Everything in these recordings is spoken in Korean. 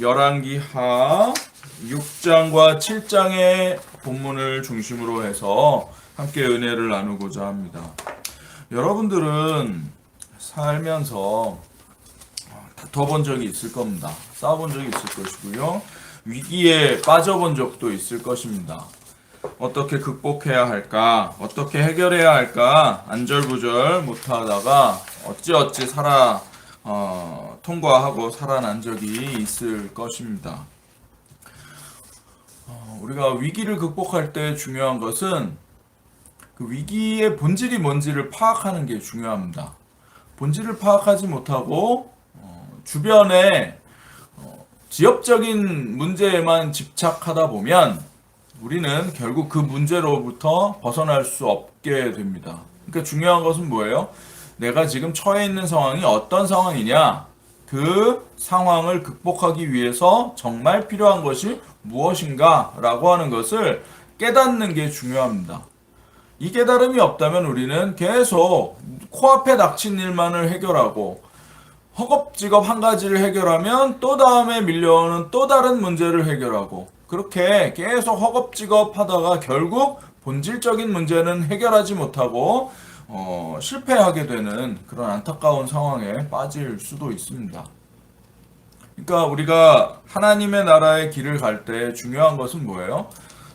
열왕기하 6장과 7장의 본문을 중심으로 해서 함께 은혜를 나누고자 합니다. 여러분들은 살면서 다퉈본 적이 있을 겁니다. 싸워본 적이 있을 것이고요. 위기에 빠져본 적도 있을 것입니다. 어떻게 극복해야 할까? 어떻게 해결해야 할까? 안절부절 못하다가 어찌어찌 통과하고 살아난 적이 있을 것입니다. 우리가 위기를 극복할 때 중요한 것은 그 위기의 본질이 뭔지를 파악하는 게 중요합니다. 본질을 파악하지 못하고 주변에 지엽적인 문제에만 집착하다 보면 우리는 결국 그 문제로부터 벗어날 수 없게 됩니다. 그러니까 중요한 것은 뭐예요? 내가 지금 처해 있는 상황이 어떤 상황이냐? 그 상황을 극복하기 위해서 정말 필요한 것이 무엇인가? 라고 하는 것을 깨닫는 게 중요합니다. 이 깨달음이 없다면 우리는 계속 코앞에 닥친 일만을 해결하고 허겁지겁 한 가지를 해결하면 또 다음에 밀려오는 또 다른 문제를 해결하고 그렇게 계속 허겁지겁 하다가 결국 본질적인 문제는 해결하지 못하고 실패하게 되는 그런 안타까운 상황에 빠질 수도 있습니다. 그러니까 우리가 하나님의 나라의 길을 갈 때 중요한 것은 뭐예요?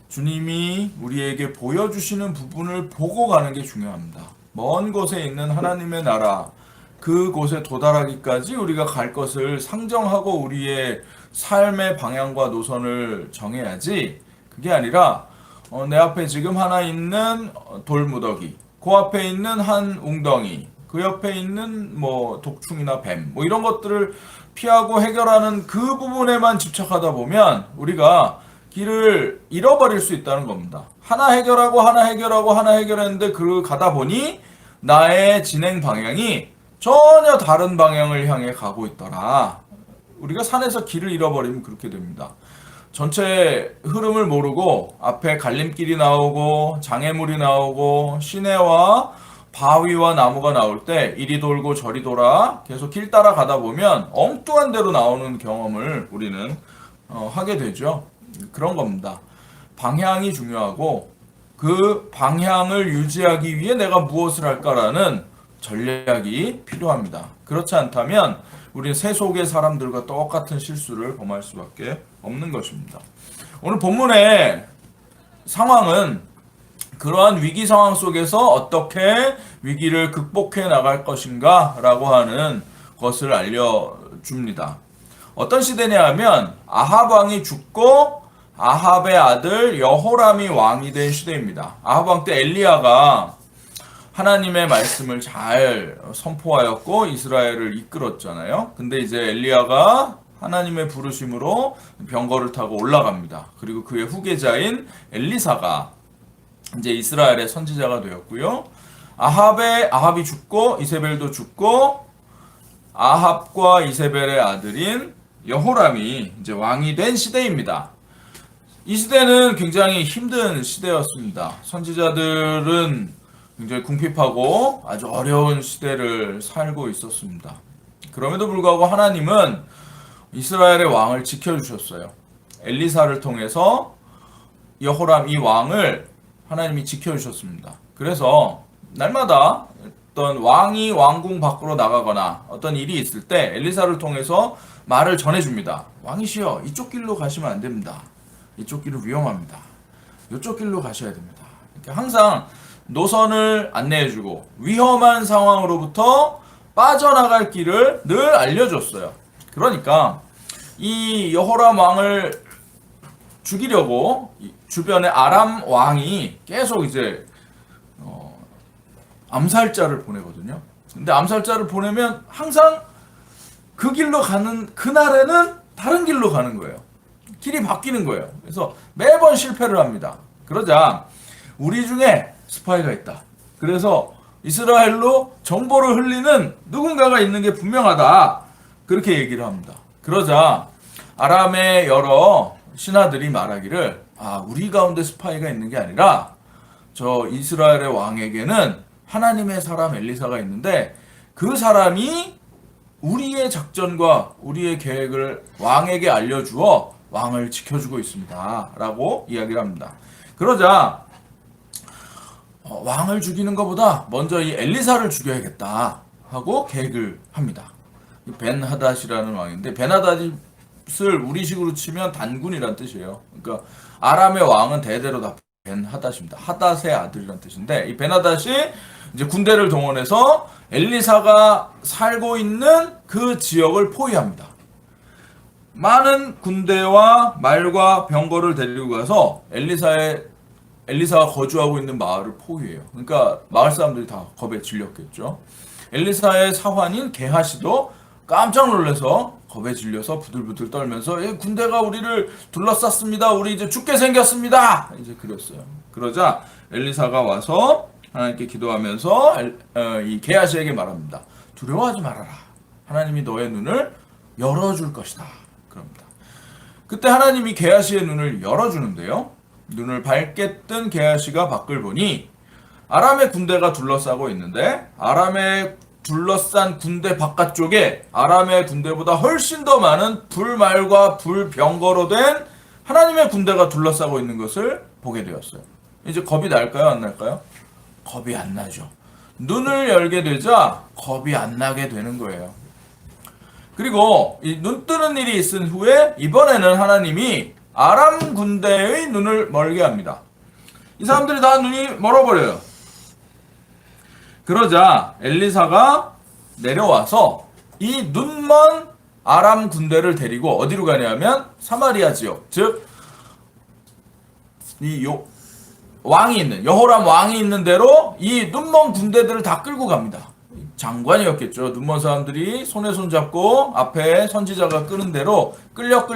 주님이 우리에게 보여주시는 부분을 보고 가는 게 중요합니다. 먼 곳에 있는 하나님의 나라, 그곳에 도달하기까지 우리가 갈 것을 상정하고 우리의 삶의 방향과 노선을 정해야지, 그게 아니라 내 앞에 지금 하나 있는 돌무더기, 그 앞에 있는 한 웅덩이, 그 옆에 있는 독충이나 뱀 이런 것들을 피하고 해결하는 그 부분에만 집착하다 보면 우리가 길을 잃어버릴 수 있다는 겁니다. 하나 해결하고 하나 해결하고 하나 해결했는데 가다 보니 나의 진행 방향이 전혀 다른 방향을 향해 가고 있더라. 우리가 산에서 길을 잃어버리면 그렇게 됩니다. 전체 흐름을 모르고 앞에 갈림길이 나오고 장애물이 나오고 시내와 바위와 나무가 나올 때 이리 돌고 저리 돌아 계속 길 따라 가다 보면 엉뚱한 데로 나오는 경험을 우리는 하게 되죠. 그런 겁니다. 방향이 중요하고 그 방향을 유지하기 위해 내가 무엇을 할까라는 전략이 필요합니다. 그렇지 않다면 우리는 새 속의 사람들과 똑같은 실수를 범할 수밖에 없는 것입니다. 오늘 본문의 상황은 그러한 위기 상황 속에서 어떻게 위기를 극복해 나갈 것인가 라고 하는 것을 알려줍니다. 어떤 시대냐 하면 아합 왕이 죽고 아합의 아들 여호람이 왕이 된 시대입니다. 아합 왕 때 엘리야가 하나님의 말씀을 잘 선포하였고 이스라엘을 이끌었잖아요. 근데 이제 엘리야가 하나님의 부르심으로 병거를 타고 올라갑니다. 그리고 그의 후계자인 엘리사가 이제 이스라엘의 선지자가 되었고요. 아합이 죽고 이세벨도 죽고 아합과 이세벨의 아들인 여호람이 이제 왕이 된 시대입니다. 이 시대는 굉장히 힘든 시대였습니다. 선지자들은 굉장히 궁핍하고 아주 어려운 시대를 살고 있었습니다. 그럼에도 불구하고 하나님은 이스라엘의 왕을 지켜주셨어요. 엘리사를 통해서 여호람 이 왕을 하나님이 지켜주셨습니다. 그래서 날마다 어떤 왕이 왕궁 밖으로 나가거나 어떤 일이 있을 때 엘리사를 통해서 말을 전해줍니다. 왕이시여, 이쪽 길로 가시면 안 됩니다. 이쪽 길은 위험합니다. 이쪽 길로 가셔야 됩니다. 이렇게 항상 노선을 안내해주고 위험한 상황으로부터 빠져나갈 길을 늘 알려줬어요. 그러니까 이 여호람 왕을 죽이려고 주변에 아람 왕이 계속 이제 암살자를 보내거든요. 근데 암살자를 보내면 항상 그 길로 가는 그날에는 다른 길로 가는 거예요. 길이 바뀌는 거예요. 그래서 매번 실패를 합니다. 그러자 우리 중에 스파이가 있다. 그래서 이스라엘로 정보를 흘리는 누군가가 있는 게 분명하다. 그렇게 얘기를 합니다. 그러자 아람의 여러 신하들이 말하기를 우리 가운데 스파이가 있는 게 아니라 저 이스라엘의 왕에게는 하나님의 사람 엘리사가 있는데 그 사람이 우리의 작전과 우리의 계획을 왕에게 알려주어 왕을 지켜주고 있습니다. 라고 이야기를 합니다. 그러자 왕을 죽이는 것보다 먼저 이 엘리사를 죽여야겠다 하고 계획을 합니다. 벤하닷이라는 왕인데, 벤하닷을 우리식으로 치면 단군이란 뜻이에요. 그러니까 아람의 왕은 대대로 다 벤하닷입니다. 하닷의 아들이란 뜻인데, 이 벤하닷이 이제 군대를 동원해서 엘리사가 살고 있는 그 지역을 포위합니다. 많은 군대와 말과 병거를 데리고 가서 엘리사가 거주하고 있는 마을을 포위해요. 그러니까 마을 사람들이 다 겁에 질렸겠죠. 엘리사의 사환인 게하시도 깜짝 놀라서 겁에 질려서 부들부들 떨면서 군대가 우리를 둘러쌌습니다. 우리 이제 죽게 생겼습니다. 이제 그랬어요. 그러자 엘리사가 와서 하나님께 기도하면서 이 게하시에게 말합니다. 두려워하지 말아라. 하나님이 너의 눈을 열어줄 것이다. 그럽니다. 그때 하나님이 게하시의 눈을 열어주는데요. 눈을 밝게 뜬 게하시가 밖을 보니 아람의 군대가 둘러싸고 있는데, 아람의 둘러싼 군대 바깥쪽에 아람의 군대보다 훨씬 더 많은 불말과 불병거로 된 하나님의 군대가 둘러싸고 있는 것을 보게 되었어요. 이제 겁이 날까요? 안 날까요? 겁이 안 나죠. 눈을 열게 되자 겁이 안 나게 되는 거예요. 그리고 이 눈 뜨는 일이 있은 후에 이번에는 하나님이 아람 군대의 눈을 멀게 합니다. 이 사람들이 다 눈이 멀어버려요. 그러자 엘리사가 내려와서 이 눈먼 아람 군대를 데리고 어디로 가냐면 사마리아 지역, 즉 이 왕이 있는, 여호람 왕이 있는 대로 이 눈먼 군대들을 다 끌고 갑니다. 장관이었겠죠. 눈먼 사람들이 손에 손 잡고 앞에 선지자가 끄는 대로 끌려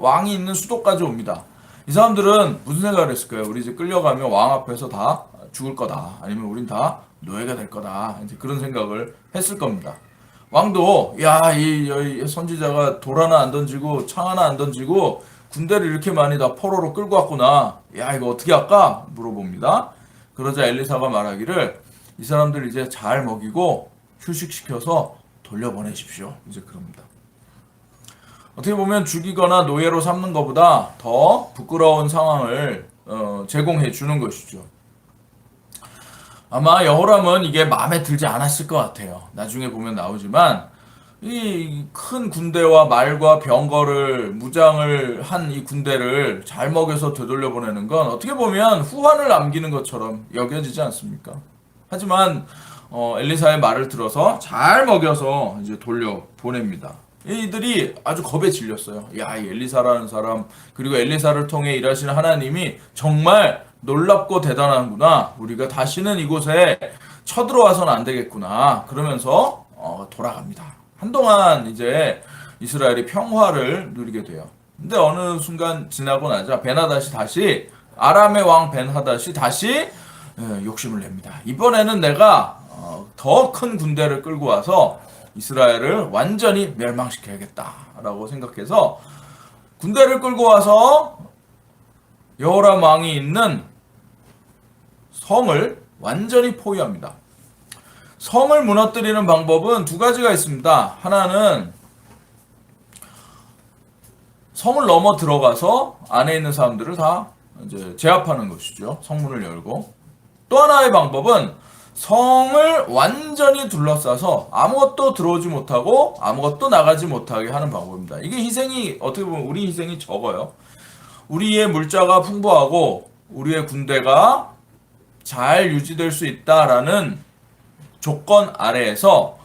왕이 있는 수도까지 옵니다. 이 사람들은 무슨 생각을 했을까요? 우리 이제 끌려가면 왕 앞에서 다 죽을 거다. 아니면 우린 다 노예가 될 거다. 이제 그런 생각을 했을 겁니다. 왕도 이 선지자가 돌 하나 안 던지고 창 하나 안 던지고 군대를 이렇게 많이 다 포로로 끌고 왔구나. 이거 어떻게 할까? 물어봅니다. 그러자 엘리사가 말하기를 이 사람들 이제 잘 먹이고 휴식시켜서 돌려보내십시오. 이제 그럽니다. 어떻게 보면 죽이거나 노예로 삼는 것보다 더 부끄러운 상황을 제공해 주는 것이죠. 아마 여호람은 이게 마음에 들지 않았을 것 같아요. 나중에 보면 나오지만 이 큰 군대와 말과 병거를 무장을 한 이 군대를 잘 먹여서 되돌려보내는 건 어떻게 보면 후환을 남기는 것처럼 여겨지지 않습니까? 하지만 엘리사의 말을 들어서 잘 먹여서 이제 돌려보냅니다. 이들이 아주 겁에 질렸어요. 이 엘리사라는 사람, 그리고 엘리사를 통해 일하시는 하나님이 정말 놀랍고 대단하구나. 우리가 다시는 이곳에 쳐들어와서는 안 되겠구나. 그러면서 돌아갑니다. 한동안 이제 이스라엘이 평화를 누리게 돼요. 근데 어느 순간 지나고 나자 벤하닷이 다시, 아람의 왕 벤하닷이 다시 욕심을 냅니다. 이번에는 내가 더 큰 군대를 끌고 와서 이스라엘을 완전히 멸망시켜야겠다라고 생각해서 군대를 끌고 와서 여호람 왕이 있는 성을 완전히 포위합니다. 성을 무너뜨리는 방법은 두 가지가 있습니다. 하나는 성을 넘어 들어가서 안에 있는 사람들을 다 이제 제압하는 것이죠. 성문을 열고. 또 하나의 방법은 성을 완전히 둘러싸서 아무것도 들어오지 못하고 아무것도 나가지 못하게 하는 방법입니다. 이게 희생이, 어떻게 보면 우리 희생이 적어요. 우리의 물자가 풍부하고 우리의 군대가 잘 유지될 수 있다라는 조건 아래에서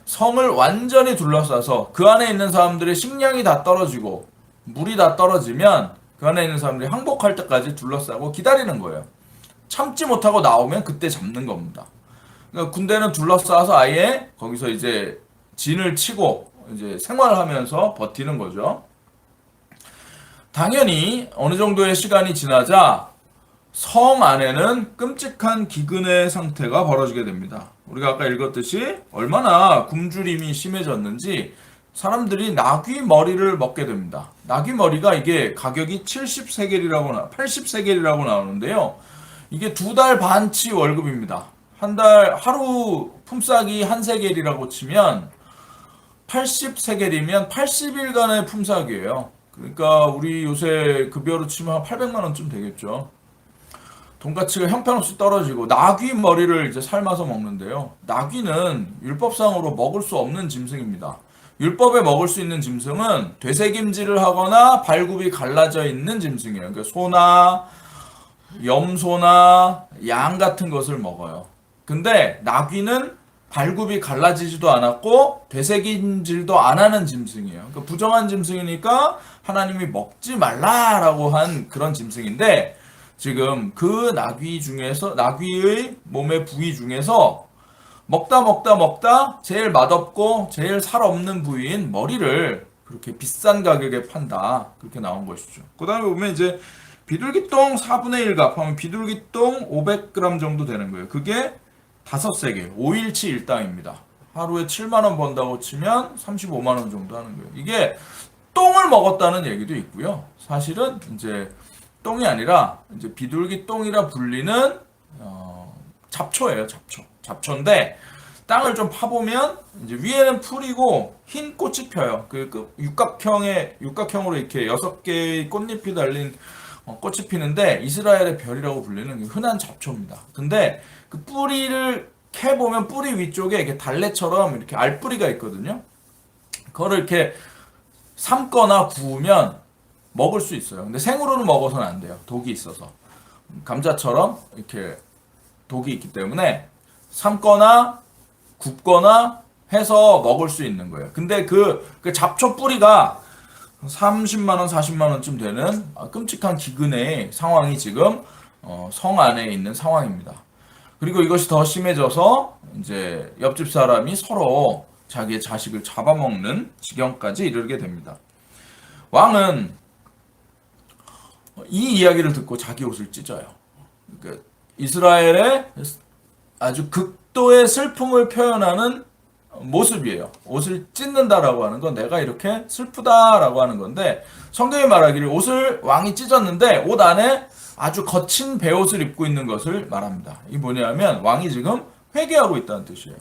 성을 완전히 둘러싸서 그 안에 있는 사람들의 식량이 다 떨어지고 물이 다 떨어지면 그 안에 있는 사람들이 항복할 때까지 둘러싸고 기다리는 거예요. 참지 못하고 나오면 그때 잡는 겁니다. 그러니까 군대는 둘러싸서 아예 거기서 이제 진을 치고 이제 생활하면서 버티는 거죠. 당연히 어느 정도의 시간이 지나자 성 안에는 끔찍한 기근의 상태가 벌어지게 됩니다. 우리가 아까 읽었듯이 얼마나 굶주림이 심해졌는지 사람들이 나귀 머리를 먹게 됩니다. 나귀 머리가 이게 가격이 80세겔이라고 나오는데요. 이게 2달 반치 월급입니다. 한 달 하루 품삯이 1세겔이라고 치면 80세겔이면 80일간의 품삯이에요. 그러니까 우리 요새 급여로 치면 한 800만 원쯤 되겠죠. 돈가치가 형편없이 떨어지고 나귀 머리를 이제 삶아서 먹는데요. 나귀는 율법상으로 먹을 수 없는 짐승입니다. 율법에 먹을 수 있는 짐승은 되새김질을 하거나 발굽이 갈라져 있는 짐승이에요. 그러니까 소나 염소나 양 같은 것을 먹어요. 근데 나귀는 발굽이 갈라지지도 않았고 되새김질도 안 하는 짐승이에요. 그러니까 부정한 짐승이니까 하나님이 먹지 말라라고 한 그런 짐승인데, 지금 그 나귀의 몸의 부위 중에서 먹다 제일 맛없고 제일 살 없는 부위인 머리를 그렇게 비싼 가격에 판다, 그렇게 나온 것이죠. 그 다음에 보면 이제 비둘기똥 4분의 1값 하면 비둘기똥 500g 정도 되는 거예요. 그게 5세겔 5일치 1당입니다. 하루에 7만원 번다고 치면 35만원 정도 하는 거예요. 이게 똥을 먹었다는 얘기도 있고요. 사실은 이제 똥이 아니라 이제 비둘기 똥이라 불리는 잡초예요. 잡초인데 땅을 좀 파보면 이제 위에는 풀이고 흰 꽃이 펴요. 그 육각형으로 이렇게 6개의 꽃잎이 달린 꽃이 피는데 이스라엘의 별이라고 불리는 흔한 잡초입니다. 근데 그 뿌리를 캐보면 뿌리 위쪽에 이렇게 달래처럼 이렇게 알뿌리가 있거든요. 그거를 이렇게 삶거나 구우면 먹을 수 있어요. 근데 생으로는 먹어서는 안 돼요. 독이 있어서. 감자처럼 이렇게 독이 있기 때문에 삶거나 굽거나 해서 먹을 수 있는 거예요. 근데 그 잡초 뿌리가 30만원, 40만원쯤 되는 끔찍한 기근의 상황이 지금 성 안에 있는 상황입니다. 그리고 이것이 더 심해져서 이제 옆집 사람이 서로 자기의 자식을 잡아먹는 지경까지 이르게 됩니다. 왕은 이 이야기를 듣고 자기 옷을 찢어요. 그러니까 이스라엘의 아주 극도의 슬픔을 표현하는 모습이에요. 옷을 찢는다라고 하는 건 내가 이렇게 슬프다라고 하는 건데, 성경이 말하기를 옷을 왕이 찢었는데 옷 안에 아주 거친 베옷을 입고 있는 것을 말합니다. 이게 뭐냐면 왕이 지금 회개하고 있다는 뜻이에요.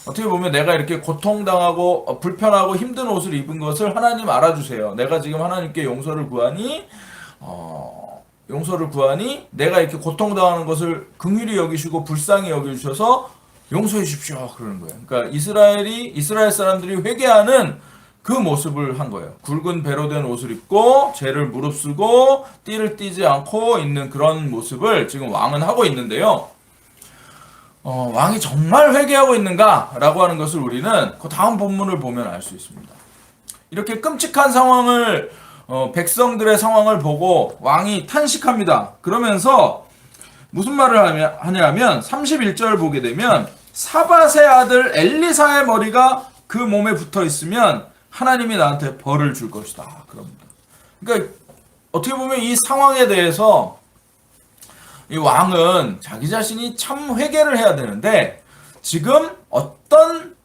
어떻게 보면 내가 이렇게 고통당하고 불편하고 힘든 옷을 입은 것을 하나님 알아주세요. 내가 지금 하나님께 용서를 구하니 내가 이렇게 고통당하는 것을 긍휼히 여기시고 불쌍히 여겨주셔서 용서해 주십시오, 그러는 거예요. 그러니까 이스라엘 사람들이 회개하는 그 모습을 한 거예요. 굵은 배로 된 옷을 입고 죄를 무릅쓰고 띠를 띠지 않고 있는 그런 모습을 지금 왕은 하고 있는데요. 왕이 정말 회개하고 있는가라고 하는 것을 우리는 그 다음 본문을 보면 알 수 있습니다. 이렇게 끔찍한 상황을 백성들의 상황을 보고 왕이 탄식합니다. 그러면서 무슨 말을 하냐면 31절 보게 되면 사밧의 아들 엘리사의 머리가 그 몸에 붙어 있으면 하나님이 나한테 벌을 줄 것이다, 그럽니다. 그러니까 어떻게 보면 이 상황에 대해서 이 왕은 자기 자신이 참 회개를 해야 되는데 지금 어떤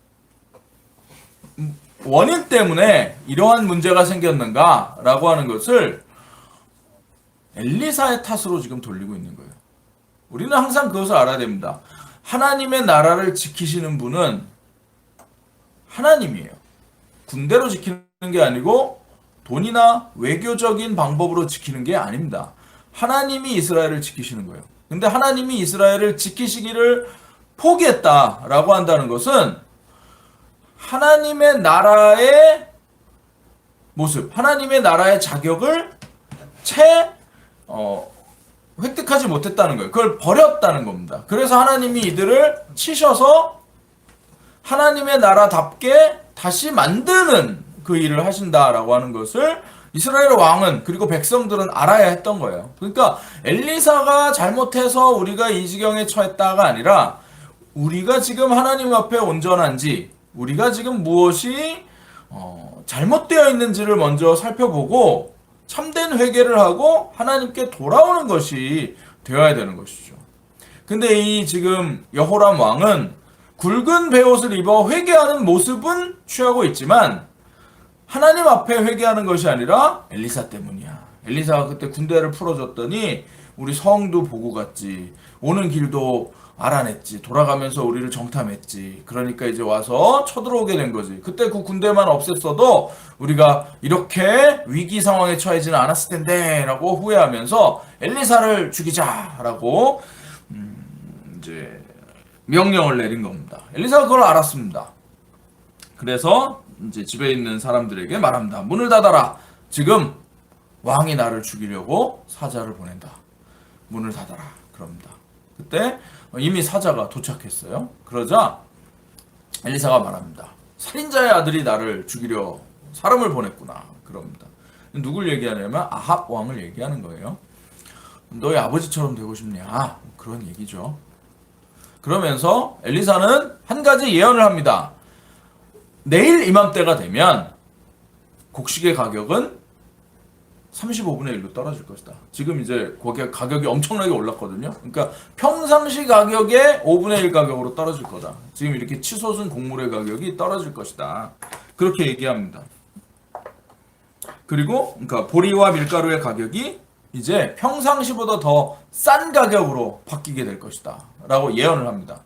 원인 때문에 이러한 문제가 생겼는가라고 하는 것을 엘리사의 탓으로 지금 돌리고 있는 거예요. 우리는 항상 그것을 알아야 됩니다. 하나님의 나라를 지키시는 분은 하나님이에요. 군대로 지키는 게 아니고 돈이나 외교적인 방법으로 지키는 게 아닙니다. 하나님이 이스라엘을 지키시는 거예요. 근데 하나님이 이스라엘을 지키시기를 포기했다라고 한다는 것은 하나님의 나라의 모습, 하나님의 나라의 자격을 획득하지 못했다는 거예요. 그걸 버렸다는 겁니다. 그래서 하나님이 이들을 치셔서 하나님의 나라답게 다시 만드는 그 일을 하신다라고 하는 것을 이스라엘 왕은 그리고 백성들은 알아야 했던 거예요. 그러니까 엘리사가 잘못해서 우리가 이 지경에 처했다가 아니라 우리가 지금 하나님 앞에 온전한지, 우리가 지금 무엇이 잘못되어 있는지를 먼저 살펴보고 참된 회개를 하고 하나님께 돌아오는 것이 되어야 되는 것이죠. 근데 이 지금 여호람 왕은 굵은 베옷을 입어 회개하는 모습은 취하고 있지만 하나님 앞에 회개하는 것이 아니라 엘리사 때문이야, 엘리사가 그때 군대를 풀어줬더니 우리 성도 보고 갔지. 오는 길도 알아냈지. 돌아가면서 우리를 정탐했지. 그러니까 이제 와서 쳐들어오게 된 거지. 그때 그 군대만 없앴어도 우리가 이렇게 위기 상황에 처해지는 않았을 텐데 라고 후회하면서 엘리사를 죽이자라고 이제 명령을 내린 겁니다. 엘리사가 그걸 알았습니다. 그래서 이제 집에 있는 사람들에게 말합니다. 문을 닫아라. 지금 왕이 나를 죽이려고 사자를 보낸다. 문을 닫아라. 그럽니다. 그때 이미 사자가 도착했어요. 그러자 엘리사가 말합니다. 살인자의 아들이 나를 죽이려 사람을 보냈구나. 그럽니다. 누굴 얘기하냐면 아합 왕을 얘기하는 거예요. 너희 아버지처럼 되고 싶냐? 그런 얘기죠. 그러면서 엘리사는 한 가지 예언을 합니다. 내일 이맘때가 되면 곡식의 가격은 35분의 1로 떨어질 것이다. 지금 이제 가격이 엄청나게 올랐거든요. 그러니까 평상시 가격의 5분의 1 가격으로 떨어질 거다. 지금 이렇게 치솟은 곡물의 가격이 떨어질 것이다. 그렇게 얘기합니다. 그리고 그러니까 보리와 밀가루의 가격이 이제 평상시보다 더 싼 가격으로 바뀌게 될 것이다. 라고 예언을 합니다.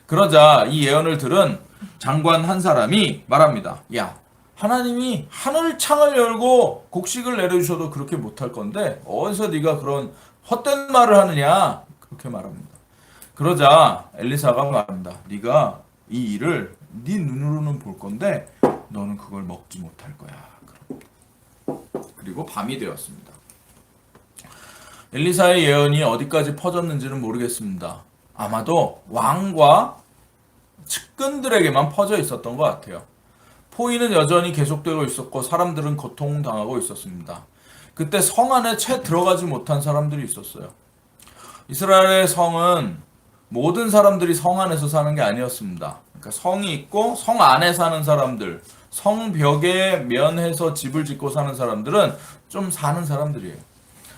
그러자 이 예언을 들은 장관 한 사람이 말합니다. 야, 하나님이 하늘 창을 열고 곡식을 내려주셔도 그렇게 못할 건데 어디서 네가 그런 헛된 말을 하느냐? 그렇게 말합니다. 그러자 엘리사가 말합니다. 네가 이 일을 네 눈으로는 볼 건데 너는 그걸 먹지 못할 거야. 그리고 밤이 되었습니다. 엘리사의 예언이 어디까지 퍼졌는지는 모르겠습니다. 아마도 왕과 측근들에게만 퍼져 있었던 것 같아요. 포위는 여전히 계속되고 있었고 사람들은 고통당하고 있었습니다. 그때 성 안에 채 들어가지 못한 사람들이 있었어요. 이스라엘의 성은 모든 사람들이 성 안에서 사는 게 아니었습니다. 그러니까 성이 있고 성 안에 사는 사람들, 성벽에 면해서 집을 짓고 사는 사람들은 좀 사는 사람들이에요.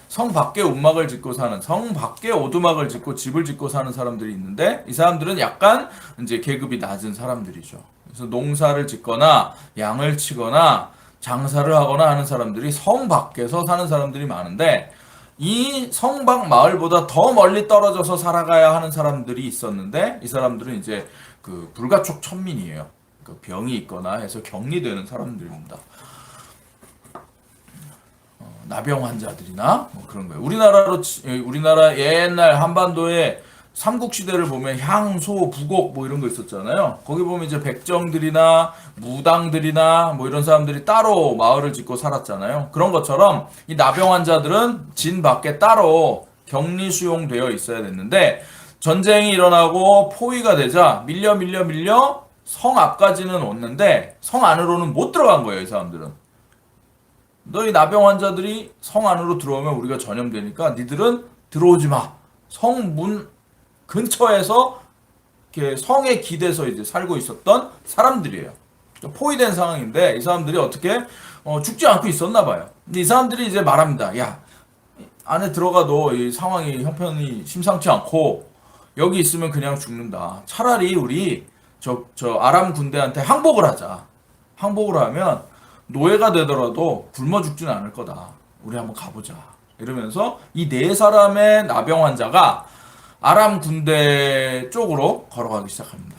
성 밖에 움막을 짓고 사는, 성 밖에 오두막을 짓고 집을 짓고 사는 사람들이 있는데 이 사람들은 약간 이제 계급이 낮은 사람들이죠. 그래서 농사를 짓거나 양을 치거나 장사를 하거나 하는 사람들이 성 밖에서 사는 사람들이 많은데 이 성 밖 마을보다 더 멀리 떨어져서 살아가야 하는 사람들이 있었는데 이 사람들은 이제 그 불가촉 천민이에요. 그 병이 있거나 해서 격리되는 사람들입니다. 나병 환자들이나 뭐 그런 거예요. 우리나라 옛날 한반도의 삼국시대를 보면 향, 소, 부곡 뭐 이런 거 있었잖아요. 거기 보면 이제 백정들이나 무당들이나 뭐 이런 사람들이 따로 마을을 짓고 살았잖아요. 그런 것처럼 이 나병 환자들은 진 밖에 따로 격리 수용되어 있어야 됐는데 전쟁이 일어나고 포위가 되자 밀려 성 앞까지는 왔는데 성 안으로는 못 들어간 거예요. 이 사람들은. 너희 나병 환자들이 성 안으로 들어오면 우리가 전염되니까 니들은 들어오지 마. 성문 근처에서 이렇게 성에 기대서 이제 살고 있었던 사람들이에요. 포위된 상황인데 이 사람들이 어떻게 죽지 않고 있었나 봐요. 근데 이 사람들이 이제 말합니다. 야, 안에 들어가도 이 상황이 형편이 심상치 않고 여기 있으면 그냥 죽는다. 차라리 우리 저 아람 군대한테 항복을 하자. 항복을 하면 노예가 되더라도 굶어 죽지는 않을 거다. 우리 한번 가보자. 이러면서 이 네 사람의 나병 환자가 아람 군대 쪽으로 걸어가기 시작합니다.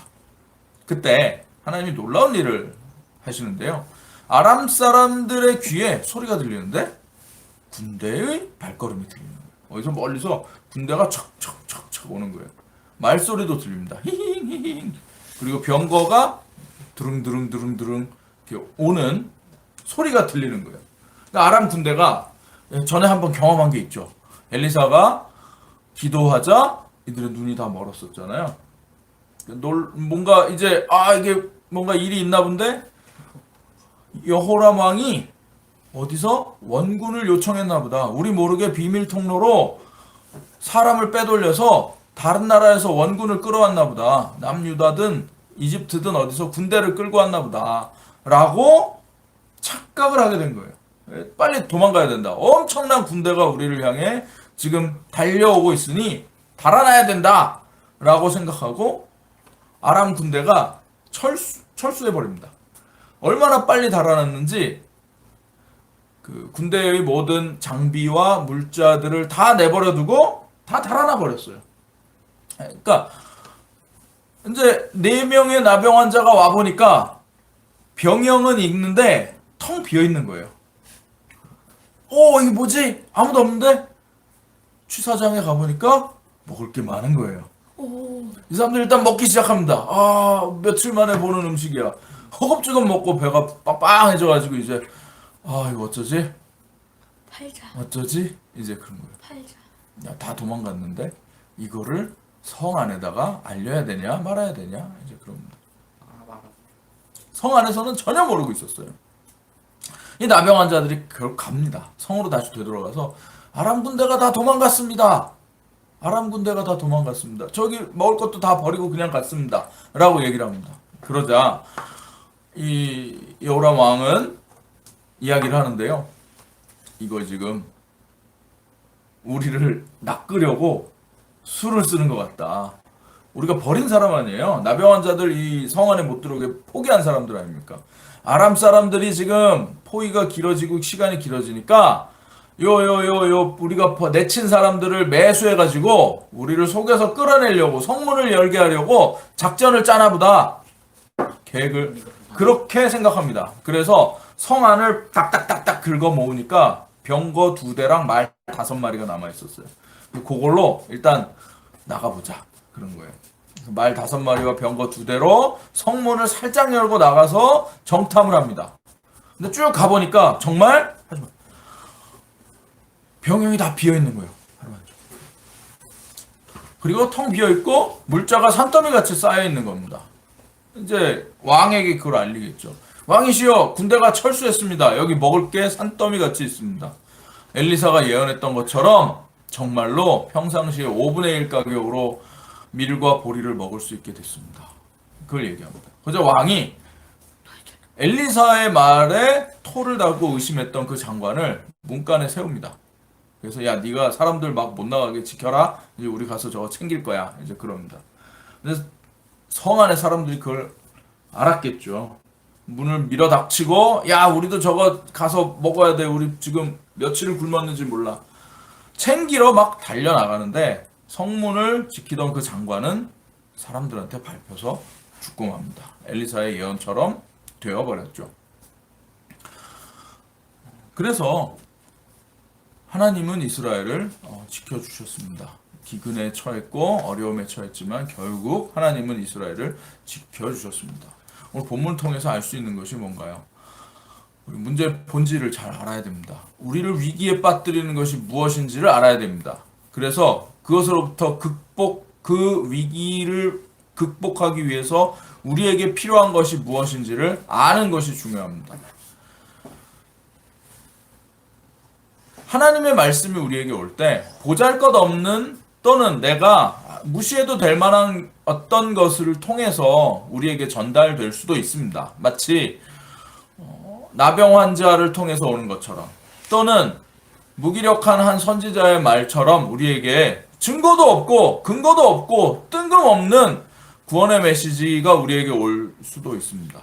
그때 하나님이 놀라운 일을 하시는데요. 아람 사람들의 귀에 소리가 들리는데 군대의 발걸음이 들리는 거예요. 어디서 멀리서 군대가 척척척척 오는 거예요. 말소리도 들립니다. 히힝히힝. 그리고 병거가 드릉드릉드릉드릉 이렇게 오는 소리가 들리는 거예요. 그러니까 아람 군대가 전에 한번 경험한 게 있죠. 엘리사가 기도하자 이들의 눈이 다 멀었었잖아요. 뭔가 이제 이게 뭔가 일이 있나 본데 여호람 왕이 어디서 원군을 요청했나 보다. 우리 모르게 비밀 통로로 사람을 빼돌려서 다른 나라에서 원군을 끌어왔나 보다. 남유다든 이집트든 어디서 군대를 끌고 왔나 보다. 라고 착각을 하게 된 거예요. 빨리 도망가야 된다. 엄청난 군대가 우리를 향해 지금 달려오고 있으니 달아나야 된다. 라고 생각하고 아람 군대가 철수해버립니다. 얼마나 빨리 달아났는지 그 군대의 모든 장비와 물자들을 다 내버려 두고 다 달아나 버렸어요. 그러니까 이제 4명의 나병 환자가 와 보니까 병영은 있는데 텅 비어 있는 거예요. 이게 뭐지? 아무도 없는데? 취사장에 가보니까 먹을 게 많은 거예요. 이 사람들 일단 먹기 시작합니다. 며칠 만에 보는 음식이야. 허겁지겁 먹고 배가 빵빵해져가지고 이제 이거 어쩌지? 팔자. 어쩌지? 이제 그런 거예요. 팔자. 야, 다 도망갔는데 이거를 성 안에다가 알려야 되냐 말아야 되냐 이제 그럽니다. 성 안에서는 전혀 모르고 있었어요. 이 나병 환자들이 결국 갑니다. 성으로 다시 되돌아가서 아람 군대가 다 도망갔습니다. 아람 군대가 다 도망갔습니다. 저기 먹을 것도 다 버리고 그냥 갔습니다. 라고 얘기를 합니다. 그러자 이 여호람 왕은 이야기를 하는데요. 이거 지금 우리를 낚으려고 수를 쓰는 것 같다. 우리가 버린 사람 아니에요. 나병 환자들 이 성 안에 못 들어오게 포기한 사람들 아닙니까? 아람 사람들이 지금 포위가 길어지고 시간이 길어지니까 우리가 내친 사람들을 매수해가지고 우리를 속여서 끌어내려고 성문을 열게 하려고 작전을 짜나 보다. 계획을 그렇게 생각합니다. 그래서 성 안을 딱딱딱딱 긁어 모으니까 병거 2대랑 말 5마리가 남아있었어요. 그걸로 일단 나가보자. 그런 거예요. 말 5마리와 병거 2대로 성문을 살짝 열고 나가서 정탐을 합니다. 근데 쭉 가보니까 정말 병영이 다 비어있는 거예요. 그리고 텅 비어있고 물자가 산더미 같이 쌓여있는 겁니다. 이제 왕에게 그걸 알리겠죠. 왕이시여, 군대가 철수했습니다. 여기 먹을 게 산더미 같이 있습니다. 엘리사가 예언했던 것처럼 정말로 평상시에 5분의 1 가격으로 밀과 보리를 먹을 수 있게 됐습니다. 그걸 얘기합니다. 그래서 왕이 엘리사의 말에 토를 달고 의심했던 그 장관을 문간에 세웁니다. 그래서 야, 네가 사람들 막 못 나가게 지켜라. 이제 우리 가서 저거 챙길 거야. 이제 그럽니다. 근데 성 안에 사람들이 그걸 알았겠죠. 문을 밀어 닥치고 야, 우리도 저거 가서 먹어야 돼. 우리 지금 며칠을 굶었는지 몰라. 챙기러 막 달려나가는데 성문을 지키던 그 장관은 사람들한테 밟혀서 죽고 맙니다. 엘리사의 예언처럼 되어버렸죠. 그래서 하나님은 이스라엘을 지켜주셨습니다. 기근에 처했고 어려움에 처했지만 결국 하나님은 이스라엘을 지켜주셨습니다. 오늘 본문을 통해서 알 수 있는 것이 뭔가요? 우리 문제의 본질을 잘 알아야 됩니다. 우리를 위기에 빠뜨리는 것이 무엇인지를 알아야 됩니다. 그래서 그것으로부터 그 위기를 극복하기 위해서 우리에게 필요한 것이 무엇인지를 아는 것이 중요합니다. 하나님의 말씀이 우리에게 올 때 보잘것없는 또는 내가 무시해도 될 만한 어떤 것을 통해서 우리에게 전달될 수도 있습니다. 마치 나병 환자를 통해서 오는 것처럼 또는 무기력한 한 선지자의 말처럼 우리에게 증거도 없고 근거도 없고 뜬금없는 구원의 메시지가 우리에게 올 수도 있습니다.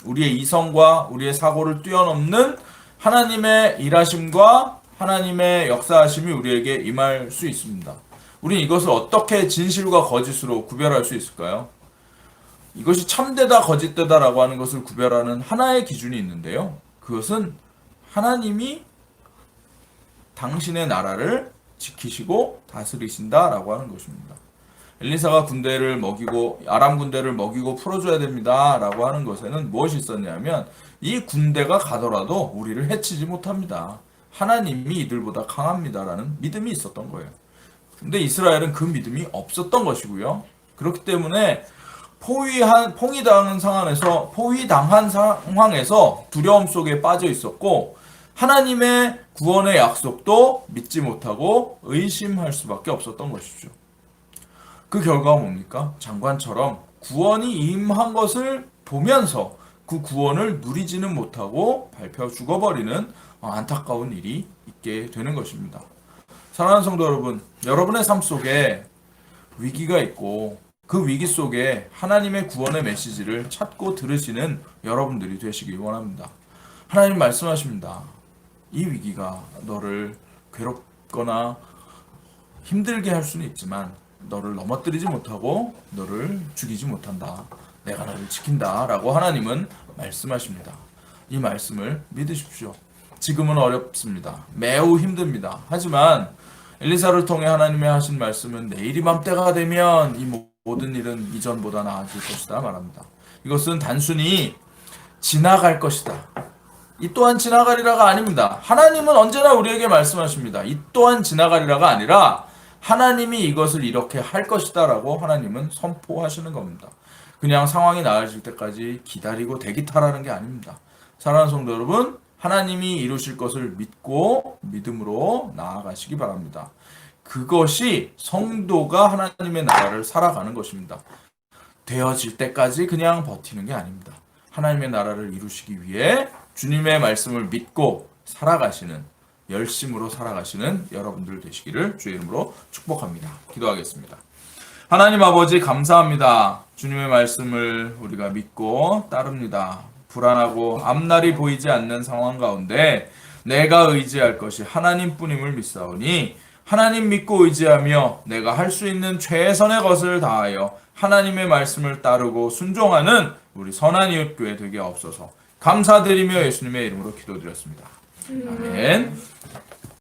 우리의 이성과 우리의 사고를 뛰어넘는 하나님의 일하심과 하나님의 역사하심이 우리에게 임할 수 있습니다. 우리는 이것을 어떻게 진실과 거짓으로 구별할 수 있을까요? 이것이 참되다 거짓되다라고 하는 것을 구별하는 하나의 기준이 있는데요. 그것은 하나님이 당신의 나라를 지키시고 다스리신다라고 하는 것입니다. 엘리사가 군대를 먹이고 아람 군대를 먹이고 풀어줘야 됩니다라고 하는 것에는 무엇이 있었냐면 이 군대가 가더라도 우리를 해치지 못합니다. 하나님이 이들보다 강합니다라는 믿음이 있었던 거예요. 근데 이스라엘은 그 믿음이 없었던 것이고요. 그렇기 때문에 포위당한 상황에서 두려움 속에 빠져 있었고 하나님의 구원의 약속도 믿지 못하고 의심할 수밖에 없었던 것이죠. 그 결과가 뭡니까? 장관처럼 구원이 임한 것을 보면서 그 구원을 누리지는 못하고 밟혀 죽어버리는 안타까운 일이 있게 되는 것입니다. 사랑하는 성도 여러분, 여러분의 삶 속에 위기가 있고 그 위기 속에 하나님의 구원의 메시지를 찾고 들으시는 여러분들이 되시길 원합니다. 하나님 말씀하십니다. 이 위기가 너를 괴롭거나 힘들게 할 수는 있지만 너를 넘어뜨리지 못하고 너를 죽이지 못한다. 내가 너를 지킨다. 라고 하나님은 말씀하십니다. 이 말씀을 믿으십시오. 지금은 어렵습니다. 매우 힘듭니다. 하지만 엘리사를 통해 하나님의 하신 말씀은 내일 이맘때가 되면 이 모든 일은 이전보다 나아질 것이다 말합니다. 이것은 단순히 지나갈 것이다. 이 또한 지나가리라가 아닙니다. 하나님은 언제나 우리에게 말씀하십니다. 이 또한 지나가리라가 아니라 하나님이 이것을 이렇게 할 것이다 라고 하나님은 선포하시는 겁니다. 그냥 상황이 나아질 때까지 기다리고 대기타라는 게 아닙니다. 사랑하는 성도 여러분, 하나님이 이루실 것을 믿고 믿음으로 나아가시기 바랍니다. 그것이 성도가 하나님의 나라를 살아가는 것입니다. 되어질 때까지 그냥 버티는 게 아닙니다. 하나님의 나라를 이루시기 위해 주님의 말씀을 믿고 살아가시는, 열심으로 살아가시는 여러분들 되시기를 주의 이름으로 축복합니다. 기도하겠습니다. 하나님 아버지 감사합니다. 주님의 말씀을 우리가 믿고 따릅니다. 불안하고 앞날이 보이지 않는 상황 가운데 내가 의지할 것이 하나님뿐임을 믿사오니 하나님 믿고 의지하며 내가 할 수 있는 최선의 것을 다하여 하나님의 말씀을 따르고 순종하는 우리 선한 이웃교회 되게 없어서 감사드리며 예수님의 이름으로 기도드렸습니다. 아멘.